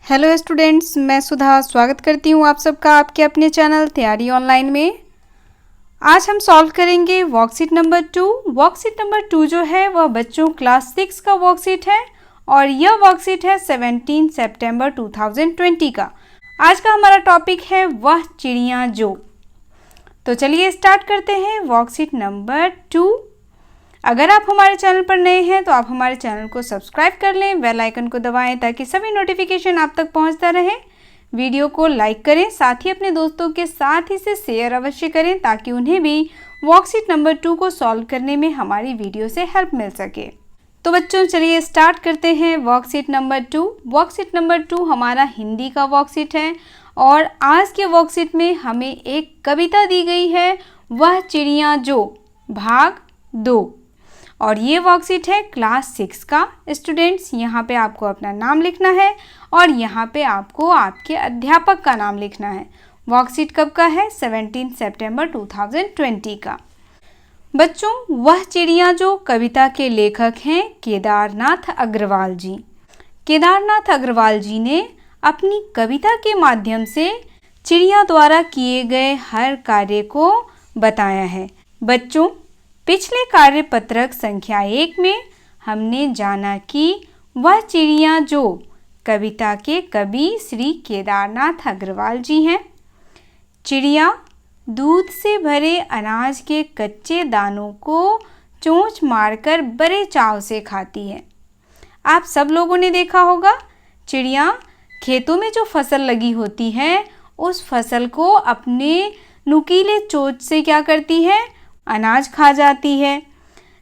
Hello students, मैं सुधा स्वागत करती हूँ आप सबका आपके अपने चैनल तैयारी ऑनलाइन में। आज हम सॉल्व करेंगे वर्कशीट नंबर 2। वर्कशीट नंबर 2 जो है वह बच्चों क्लास 6 का वर्कशीट है और यह वर्कशीट है 17 सितंबर 2020 का। आज का हमारा टॉपिक है वह चिड़िया जो। तो चलिए स्टार्ट करते हैं वर्कशीट नंबर 2। अगर आप हमारे चैनल पर नए हैं तो आप हमारे चैनल को सब्सक्राइब कर लें, बेल आइकन को दबाएं ताकि सभी नोटिफिकेशन आप तक पहुंचता रहे। वीडियो को लाइक करें, साथ ही अपने दोस्तों के साथ इसे शेयर अवश्य करें ताकि उन्हें भी वर्कशीट नंबर 2 को सॉल्व करने में हमारी वीडियो से हेल्प मिल सके। तो बच्चों चलिए स्टार्ट करते हैं वर्कशीट नंबर 2। वर्कशीट नंबर 2 हमारा हिंदी का वर्कशीट है और आज के वर्कशीट में हमें एक कविता दी गई है, वह चिड़िया जो, भाग 2। और ये वर्कशीट है क्लास 6 का। स्टूडेंट्स यहाँ पे आपको अपना नाम लिखना है और यहाँ पे आपको आपके अध्यापक का नाम लिखना है। वर्कशीट कब का है? 17 सितंबर 2020 का। बच्चों वह चिड़िया जो कविता के लेखक हैं केदारनाथ अग्रवाल जी। केदारनाथ अग्रवाल जी ने अपनी कविता के माध्यम से चिड़िया द्वारा किए गए हर कार्य को बताया है। बच्चों पिछले कार्यपत्रक संख्या 1 में हमने जाना कि वह चिड़िया जो कविता के कवि श्री केदारनाथ अग्रवाल जी हैं। चिड़िया दूध से भरे अनाज के कच्चे दानों को चोंच मारकर बड़े चाव से खाती है। आप सब लोगों ने देखा होगा चिड़िया खेतों में जो फसल लगी होती है उस फसल को अपने नुकीले चोंच से क्या करती है? अनाज खा जाती है।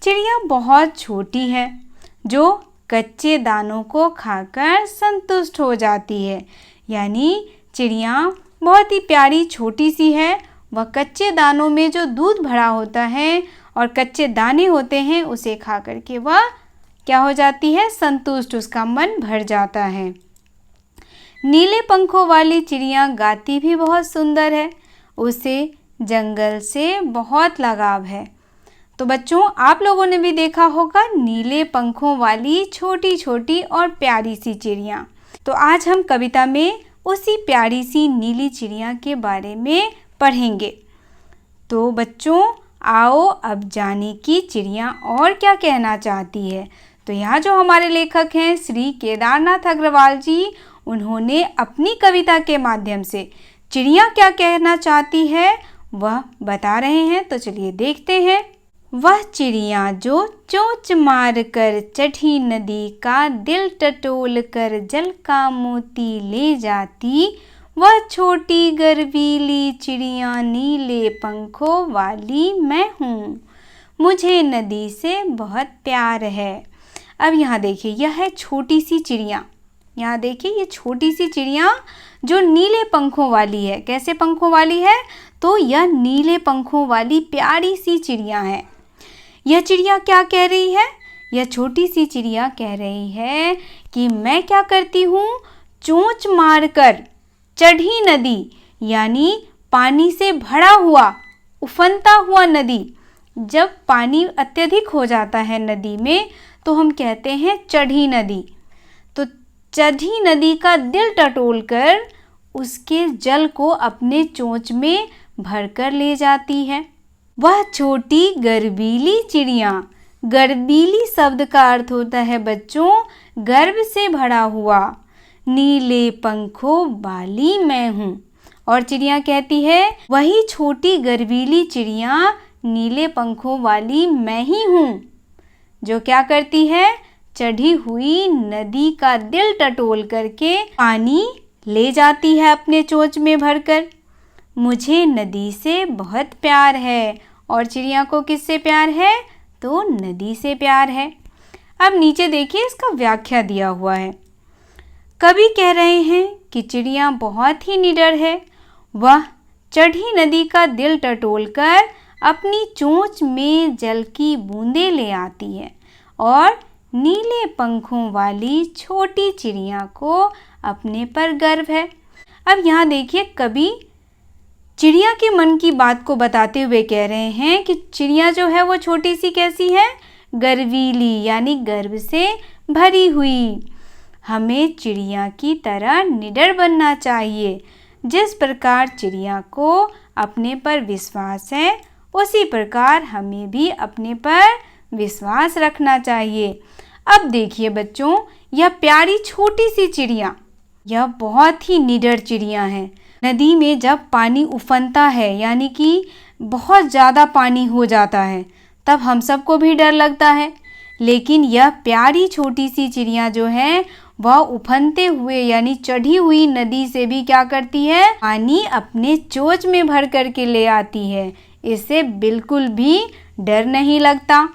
चिड़िया बहुत छोटी है जो कच्चे दानों को खाकर संतुष्ट हो जाती है। यानी चिड़िया बहुत ही प्यारी छोटी सी है। वह कच्चे दानों में जो दूध भरा होता है और कच्चे दाने होते हैं उसे खा करके वह क्या हो जाती है? संतुष्ट, उसका मन भर जाता है। नीले पंखों वाली चिड़िया गाती भी बहुत सुंदर है। उसे जंगल से बहुत लगाव है। तो बच्चों आप लोगों ने भी देखा होगा नीले पंखों वाली छोटी छोटी और प्यारी सी चिड़िया। तो आज हम कविता में उसी प्यारी सी नीली चिड़िया के बारे में पढ़ेंगे। तो बच्चों आओ अब जाने की चिड़िया और क्या कहना चाहती है। तो यहाँ जो हमारे लेखक हैं श्री केदारनाथ अग्रवाल जी, उन्होंने अपनी कविता के माध्यम से चिड़िया क्या कहना चाहती है वह बता रहे हैं। तो चलिए देखते हैं। वह चिड़िया जो चोंच मार कर चढ़ी नदी का दिल टटोल कर जल का मोती ले जाती, वह छोटी गर्वीली चिड़िया नीले पंखों वाली मैं हूँ, मुझे नदी से बहुत प्यार है। अब यहाँ देखिए यह है छोटी सी चिड़िया। यहाँ देखिए ये छोटी सी चिड़िया जो नीले पंखों वाली है। कैसे पंखों वाली है? तो यह नीले पंखों वाली प्यारी सी चिड़िया है। यह चिड़िया क्या कह रही है? यह छोटी सी चिड़िया कह रही है कि मैं क्या करती हूँ? चोंच मारकर चढ़ी नदी, यानी पानी से भरा हुआ उफनता हुआ नदी। जब पानी अत्यधिक हो जाता है नदी में तो हम कहते हैं चढ़ी नदी। तो चढ़ी नदी का दिल टटोल कर उसके जल को अपने चोंच में भरकर ले जाती है। वह छोटी गर्वीली चिड़िया। गर्वीली शब्द का अर्थ होता है बच्चों गर्व से भरा हुआ। नीले पंखों वाली मैं हूँ। और चिड़िया कहती है वही छोटी गर्वीली चिड़िया नीले पंखों वाली मैं ही हूँ, जो क्या करती है? चढ़ी हुई नदी का दिल टटोल करके पानी ले जाती है अपने चोंच में भरकर। मुझे नदी से बहुत प्यार है। और चिड़िया को किससे प्यार है? तो नदी से प्यार है। अब नीचे देखिए इसका व्याख्या दिया हुआ है। कवि कह रहे हैं कि चिड़िया बहुत ही निडर है। वह चढ़ी नदी का दिल टटोलकर अपनी चोंच में जल की बूंदें ले आती है और नीले पंखों वाली छोटी चिड़िया को अपने पर गर्व है। अब यहाँ देखिए कवि चिड़िया के मन की बात को बताते हुए कह रहे हैं कि चिड़िया जो है वो छोटी सी कैसी है? गर्वीली, यानी गर्व से भरी हुई। हमें चिड़िया की तरह निडर बनना चाहिए। जिस प्रकार चिड़िया को अपने पर विश्वास है, उसी प्रकार हमें भी अपने पर विश्वास रखना चाहिए। अब देखिए बच्चों, यह प्यारी छोटी सी चिड़िया, यह बहुत ही निडर चिड़िया है। नदी में जब पानी उफनता है, यानी कि बहुत ज़्यादा पानी हो जाता है, तब हम सबको भी डर लगता है। लेकिन यह प्यारी छोटी सी चिड़िया जो है, वह उफनते हुए यानी चढ़ी हुई नदी से भी क्या करती है, पानी अपने चोंच में भर करके ले आती है। इससे बिल्कुल भी डर नहीं लगता।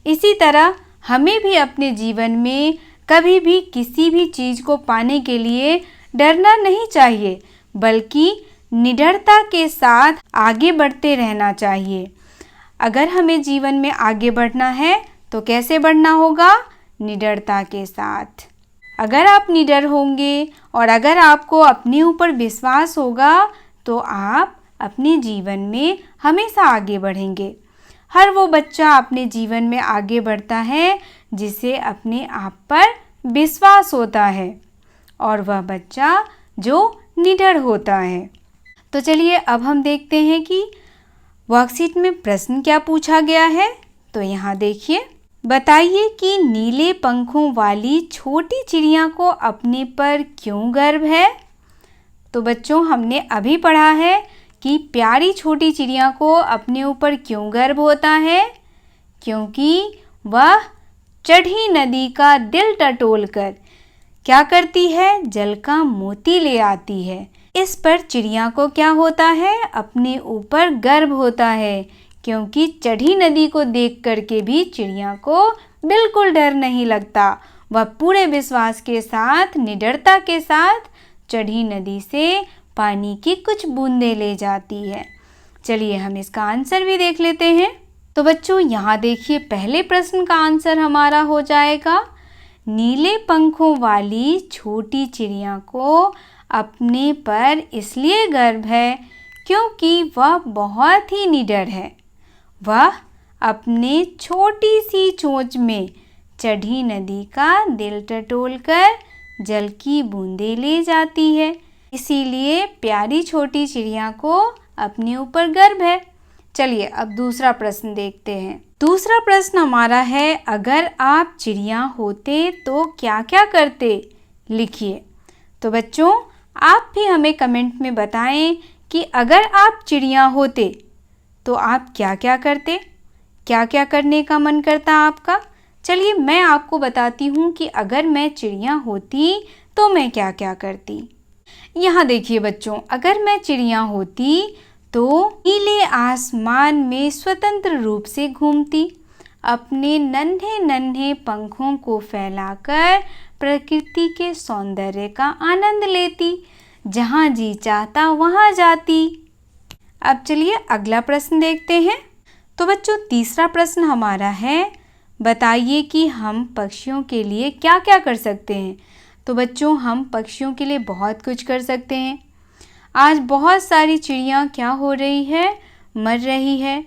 इसी तरह हमें भी अपने जीवन में कभी भी किसी भी चीज़ को पाने के लिए डरना नहीं चाहिए, बल्कि निडरता के साथ आगे बढ़ते रहना चाहिए। अगर हमें जीवन में आगे बढ़ना है तो कैसे बढ़ना होगा? निडरता के साथ। अगर आप निडर होंगे और अगर आपको अपने ऊपर विश्वास होगा तो आप अपने जीवन में हमेशा आगे बढ़ेंगे। हर वो बच्चा अपने जीवन में आगे बढ़ता है जिसे अपने आप पर विश्वास होता है, और वह बच्चा जो निडर होता है। तो चलिए अब हम देखते हैं कि वर्कशीट में प्रश्न क्या पूछा गया है। तो यहाँ देखिए, बताइए कि नीले पंखों वाली छोटी चिड़िया को अपने पर क्यों गर्व है। तो बच्चों, हमने अभी पढ़ा है कि प्यारी छोटी चिड़िया को अपने ऊपर क्यों गर्व होता है, क्योंकि वह चढ़ी नदी का दिल टटोलकर क्या करती है, जल का मोती ले आती है। इस पर चिड़िया को क्या होता है, अपने ऊपर गर्व होता है, क्योंकि चढ़ी नदी को देख करके भी चिड़िया को बिल्कुल डर नहीं लगता। वह पूरे विश्वास के साथ, निडरता के साथ चढ़ी नदी से पानी की कुछ बूंदें ले जाती है। चलिए हम इसका आंसर भी देख लेते हैं। तो बच्चों, यहाँ देखिए, पहले प्रश्न का आंसर हमारा हो जाएगा, नीले पंखों वाली छोटी चिड़िया को अपने पर इसलिए गर्व है क्योंकि वह बहुत ही निडर है। वह अपने छोटी सी चोंच में चढ़ी नदी का दिल टटोलकर जल की बूंदें ले जाती है। इसीलिए प्यारी छोटी चिड़िया को अपने ऊपर गर्व है। चलिए अब दूसरा प्रश्न देखते हैं। दूसरा प्रश्न हमारा है, अगर आप चिड़िया होते तो क्या क्या करते, लिखिए। तो बच्चों, आप भी हमें कमेंट में बताएं कि अगर आप चिड़िया होते तो आप क्या क्या करते, क्या क्या करने का मन करता आपका। चलिए मैं आपको बताती हूँ कि अगर मैं चिड़िया होती तो मैं क्या क्या करती। यहाँ देखिए बच्चों, अगर मैं चिड़िया होती तो नीले आसमान में स्वतंत्र रूप से घूमती, अपने नन्हे नन्हे पंखों को फैलाकर प्रकृति के सौंदर्य का आनंद लेती, जहाँ जी चाहता वहाँ जाती। अब चलिए अगला प्रश्न देखते हैं। तो बच्चों, तीसरा प्रश्न हमारा है, बताइए कि हम पक्षियों के लिए क्या क्या कर सकते हैं। तो बच्चों, हम पक्षियों के लिए बहुत कुछ कर सकते हैं। आज बहुत सारी चिड़िया क्या हो रही है, मर रही है।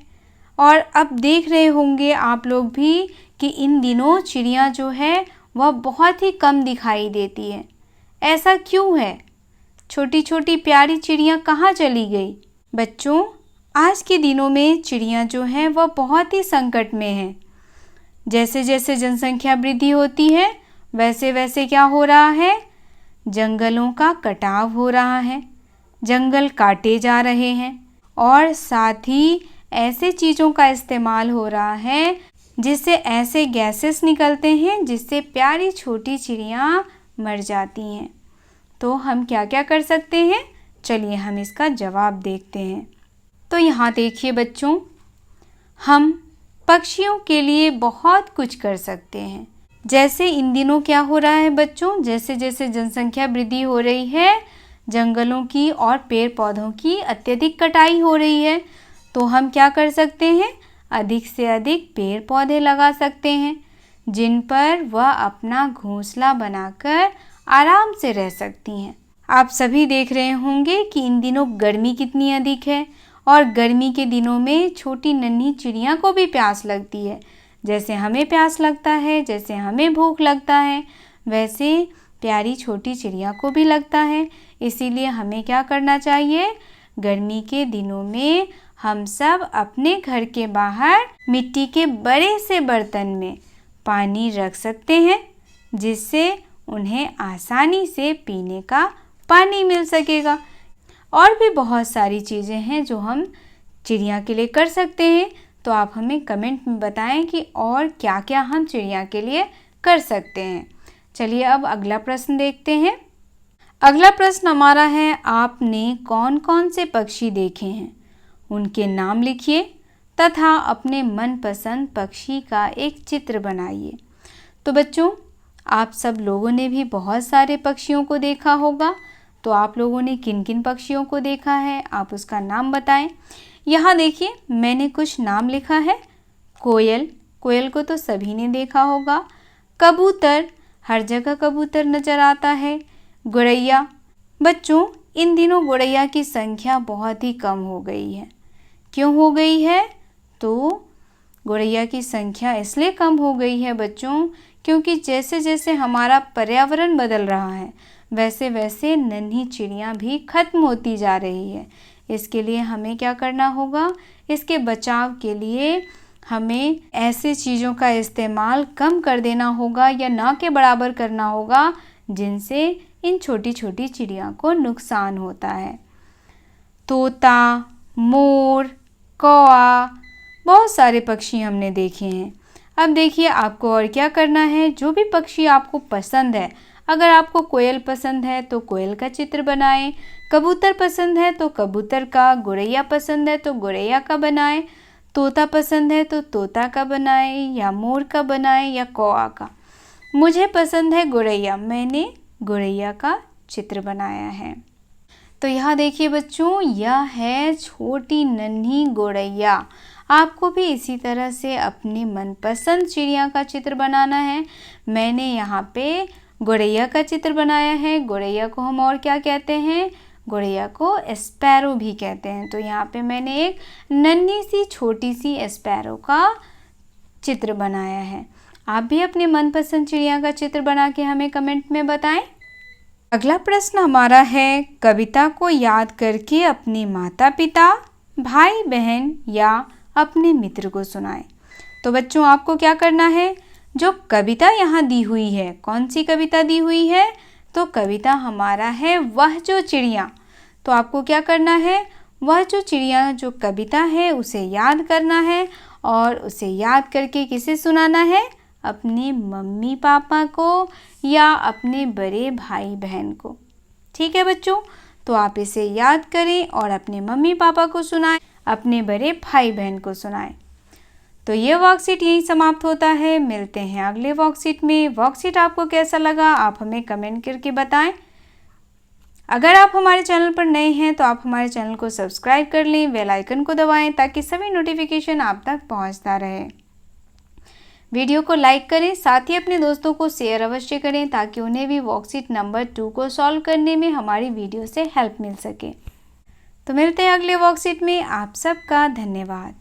और अब देख रहे होंगे आप लोग भी कि इन दिनों चिड़िया जो है वह बहुत ही कम दिखाई देती है। ऐसा क्यों है? छोटी छोटी प्यारी चिड़िया कहाँ चली गई? बच्चों, आज के दिनों में चिड़िया जो है वह बहुत ही संकट में है। जैसे जैसे जनसंख्या वृद्धि होती है, वैसे वैसे क्या हो रहा है, जंगलों का कटाव हो रहा है, जंगल काटे जा रहे हैं, और साथ ही ऐसे चीज़ों का इस्तेमाल हो रहा है जिससे ऐसे गैसेस निकलते हैं जिससे प्यारी छोटी चिड़िया मर जाती हैं। तो हम क्या क्या कर सकते हैं, चलिए हम इसका जवाब देखते हैं। तो यहाँ देखिए बच्चों, हम पक्षियों के लिए बहुत कुछ कर सकते हैं। जैसे इन दिनों क्या हो रहा है बच्चों, जैसे जैसे जनसंख्या वृद्धि हो रही है, जंगलों की और पेड़ पौधों की अत्यधिक कटाई हो रही है। तो हम क्या कर सकते हैं, अधिक से अधिक पेड़ पौधे लगा सकते हैं, जिन पर वह अपना घोंसला बनाकर आराम से रह सकती हैं। आप सभी देख रहे होंगे कि इन दिनों गर्मी कितनी अधिक है, और गर्मी के दिनों में छोटी नन्ही चिड़िया को भी प्यास लगती है। जैसे हमें प्यास लगता है, जैसे हमें भूख लगता है, वैसे प्यारी छोटी चिड़िया को भी लगता है। इसीलिए हमें क्या करना चाहिए, गर्मी के दिनों में हम सब अपने घर के बाहर मिट्टी के बड़े से बर्तन में पानी रख सकते हैं, जिससे उन्हें आसानी से पीने का पानी मिल सकेगा। और भी बहुत सारी चीज़ें हैं जो हम चिड़िया के लिए कर सकते हैं। तो आप हमें कमेंट में बताएं कि और क्या क्या हम चिड़िया के लिए कर सकते हैं। चलिए अब अगला प्रश्न देखते हैं। अगला प्रश्न हमारा है, आपने कौन कौन से पक्षी देखे हैं, उनके नाम लिखिए तथा अपने मनपसंद पक्षी का एक चित्र बनाइए। तो बच्चों, आप सब लोगों ने भी बहुत सारे पक्षियों को देखा होगा। तो आप लोगों ने किन किन पक्षियों को देखा है, आप उसका नाम बताएं। यहाँ देखिए, मैंने कुछ नाम लिखा है। कोयल, कोयल को तो सभी ने देखा होगा। कबूतर, हर जगह कबूतर नज़र आता है। गौरैया, बच्चों इन दिनों गौरैया की संख्या बहुत ही कम हो गई है। क्यों हो गई है? तो गौरैया की संख्या इसलिए कम हो गई है बच्चों, क्योंकि जैसे जैसे हमारा पर्यावरण बदल रहा है, वैसे वैसे नन्ही चिड़ियाँ भी खत्म होती जा रही है। इसके लिए हमें क्या करना होगा, इसके बचाव के लिए हमें ऐसे चीज़ों का इस्तेमाल कम कर देना होगा या ना के बराबर करना होगा, जिनसे इन छोटी छोटी चिड़िया को नुकसान होता है। तोता, मोर, कौआ, बहुत सारे पक्षी हमने देखे हैं। अब देखिए आपको और क्या करना है। जो भी पक्षी आपको पसंद है, अगर आपको कोयल पसंद है तो कोयल का चित्र बनाएं, कबूतर पसंद है तो कबूतर का, गौरैया पसंद है तो गौरैया का बनाएं, तोता पसंद है तो तोता का बनाएं या मोर का बनाएं या कौआ का। मुझे पसंद है गौरैया, मैंने गौरैया का चित्र बनाया है। तो यहाँ देखिए बच्चों, यह है छोटी नन्ही गौरैया। आपको भी इसी तरह से अपने मनपसंद चिड़िया का चित्र बनाना है। मैंने यहाँ पे गौरैया का चित्र बनाया है। गौरैया को हम और क्या कहते हैं? गौरैया को स्पैरो भी कहते हैं। तो यहाँ पे मैंने एक नन्ही सी छोटी सी स्पैरो का चित्र बनाया है। आप भी अपने मनपसंद चिड़िया का चित्र बना के हमें कमेंट में बताएं। अगला प्रश्न हमारा है, कविता को याद करके अपने माता पिता, भाई बहन या अपने मित्र को सुनाएं। तो बच्चों आपको क्या करना है, जो कविता यहाँ दी हुई है, कौन सी कविता दी हुई है? तो कविता हमारा है वह जो चिड़िया। तो आपको क्या करना है, वह जो चिड़िया जो कविता है उसे याद करना है और उसे याद करके किसे सुनाना है? अपने मम्मी पापा को या अपने बड़े भाई बहन को। ठीक है बच्चों, तो आप इसे याद करें और अपने मम्मी पापा को सुनाएं, अपने बड़े भाई बहन को सुनाएं। तो ये वर्कशीट यहीं समाप्त होता है। मिलते हैं अगले वर्कशीट में। वर्कशीट आपको कैसा लगा आप हमें कमेंट करके बताएं। अगर आप हमारे चैनल पर नए हैं तो आप हमारे चैनल को सब्सक्राइब कर लें, बेल आइकन को दबाएं ताकि सभी नोटिफिकेशन आप तक पहुंचता रहे। वीडियो को लाइक करें, साथ ही अपने दोस्तों को शेयर अवश्य करें ताकि उन्हें भी वर्कशीट नंबर 2 को सॉल्व करने में हमारी वीडियो से हेल्प मिल सके। तो मिलते हैं अगले वर्कशीट में। आप सबका धन्यवाद।